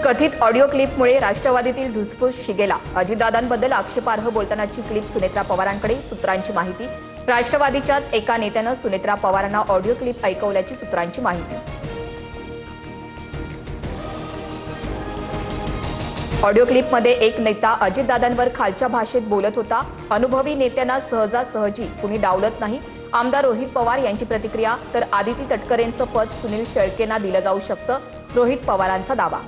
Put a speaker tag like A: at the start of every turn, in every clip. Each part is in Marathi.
A: कथित ऑडिओ क्लिपमुळे राष्ट्रवादीतील धुसफूस शिगेला। अजितदादांबद्दल आक्षेपार्ह बोलतानाची क्लिप सुनेत्रा पवारांकडे, सूत्रांची माहिती। राष्ट्रवादीच्याच एका नेत्यानं सुनेत्रा पवारांना ऑडिओ क्लिप ऐकवल्याची सूत्रांची माहिती। ऑडिओ क्लिपमध्ये एक नेता अजितदादांवर खालच्या भाषेत बोलत होता। अनुभवी नेत्यांना सहजासहजी कुणी डावलत नाही। आमदार रोहित पवार यांची प्रतिक्रिया, तर आदिती तटकरेंचं पद सुनील शेळकेंना दिलं जाऊ शकतं, रोहित पवारांचा दावा।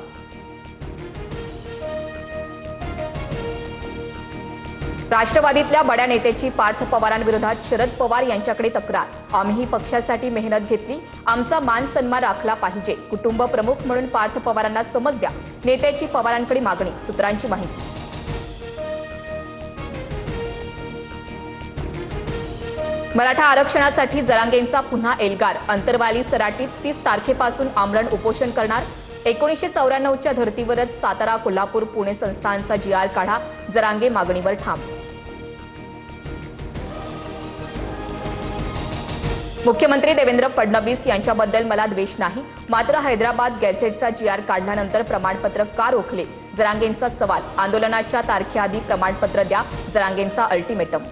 A: राष्ट्रवादीतल्या बड्या नेत्याची पार्थ पवारांविरोधात शरद पवार यांच्याकडे तक्रार। आम्ही पक्षासाठी मेहनत घेतली, आमचा मान सन्मान राखला पाहिजे, कुटुंब प्रमुख म्हणून पार्थ पवारांना समज द्या, नेत्याची पवारांकडे मागणी, सूत्रांची माहिती। मराठा आरक्षणासाठी जरांगेंचा पुन्हा एल्गार। अंतरवाली सराटीत 30 तारखेपासून आमरण उपोषण करणार। 1994च्या धर्तीवरच सातारा, कोल्हापूर, पुणे संस्थांचा GR काढा, जरांगे मागणीवर ठाम। मुख्यमंत्री देवेंद्र फडणवीस यांच्याबद्दल मला द्वेष नाही, मात्र हैदराबाद गॅझेटचा GR काढल्यानंतर प्रमाणपत्र का रोखले, जरांगेंचा सवाल। आंदोलनाच्या तारखेआधी प्रमाणपत्र द्या, जरांगेंचा अल्टिमेटम।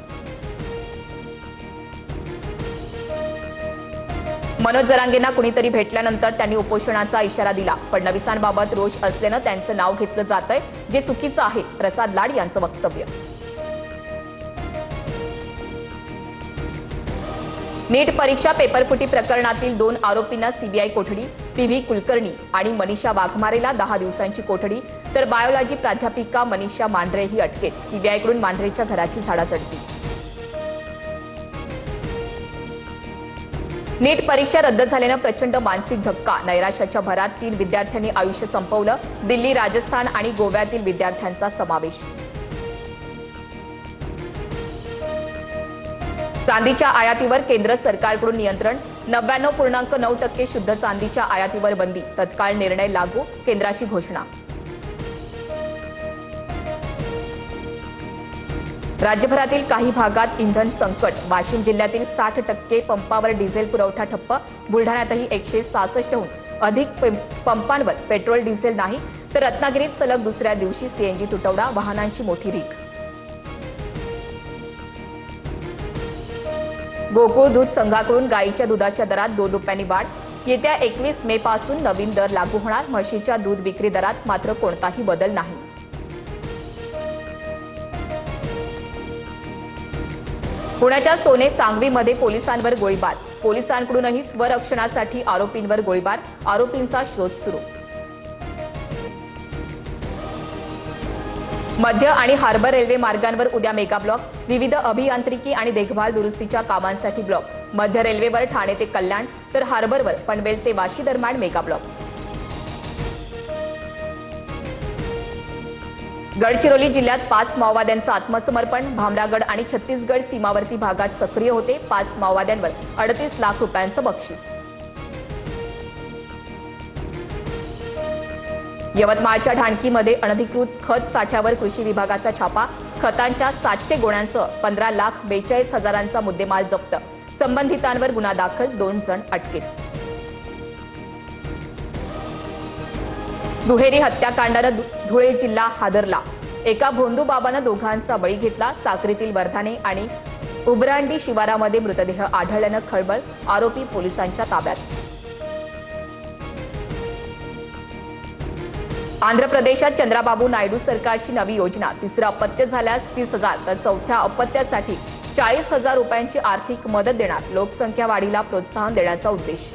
A: मनोज जरांगेंना कुणीतरी भेटल्यानंतर त्यांनी उपोषणाचा इशारा दिला। फडणवीसांबाबत रोष असल्यानं त्यांचं नाव घेतलं जातंय, जे चुकीचं आहे, प्रसाद लाड यांचं वक्तव्य। नीट परीक्षा पेपरफुटी प्रकरणातील 2 आरोपींना CBI कोठडी। PV कुलकर्णी आणि मनीषा वाघमारेला 10 दिवसांची कोठडी, तर बायोलॉजी प्राध्यापिका मनीषा मांढरे ही अटकेत। CBI कडून मांढरेच्या घराची झाडाझडती। नीट परीक्षा रद्द झाल्यानं प्रचंड मानसिक धक्का। नैराश्याच्या भरात 3 विद्यार्थ्यांनी आयुष्य संपवलं। दिल्ली, राजस्थान आणि गोव्यातील विद्यार्थ्यांचा समावेश। चांदीच्या आयातीवर केंद्र सरकारकडून नियंत्रण। 99.9% शुद्ध चांदीच्या आयातीवर बंदी। तत्काळ निर्णय लागू, केंद्राची घोषणा। राज्यभरातील काही भागात इंधन संकट। वाशिम जिल्ह्यातील 60% पंपावर डिझेल पुरवठा ठप्प। बुलढाण्यातही 166हून अधिक पंपांवर पेट्रोल डिझेल नाही, तर रत्नागिरीत सलग दुसऱ्या दिवशी CNG तुटवडा, वाहनांची मोठी रीक। गोकुळ दूध संघाकडून गाईच्या दुधाच्या दरात 2 रुपयांनी वाढ। येत्या 21 मे पासून नवीन दर लागू होणार। म्हशीच्या दूध विक्री दरात मात्र कोणताही बदल नाही। पुण्याच्या सोने सांगवीमध्ये पोलिसांवर गोळीबार। पोलिसांकडूनही स्वरक्षणासाठी आरोपींवर गोळीबार, आरोपींचा शोध सुरू। मध्य आणि हार्बर रेल्वे मार्गांवर उद्या मेगा ब्लॉक। विविध अभियांत्रिकी आणि देखभाल दुरुस्तीच्या कामांसाठी ब्लॉक। मध्य रेल्वेवर ठाणे ते कल्याण, तर हार्बरवर पनवेल ते वाशी दरम्यान मेगा ब्लॉक। गडचिरोली जिल्ह्यात 5 माओवाद्यांचं आत्मसमर्पण। भामरागड आणि छत्तीसगड सीमावर्ती भागात सक्रिय होते 5 माओवाद्यांवर 38 लाख रुपयांचं बक्षीस। यवतमाळच्या ढाणकीमध्ये अनधिकृत खत साठ्यावर कृषी विभागाचा छापा। खतांच्या 700 गोण्यांसह 15,42,000चा मुद्देमाल जप्त। संबंधितांवर गुन्हा दाखल, 2 जण अटकेत। दुहेरी हत्याकांडानं धुळे जिल्हा हादरला। एका भोंदू बाबानं दोघांचा बळी घेतला। साक्रीतील वर्धाने आणि उबरांडी शिवारामध्ये मृतदेह आढळल्यानं खळबळ, आरोपी पोलिसांच्या ताब्यात। आंध्र प्रदेशात चंद्राबाबू नायडू सरकारची नवी योजना। 3रं अपत्य झाल्यास 30,000, तर 4थ्या अपत्यासाठी 40,000 रुपयांची आर्थिक मदत देणार। लोकसंख्या वाढीला प्रोत्साहन देण्याचा उद्देश।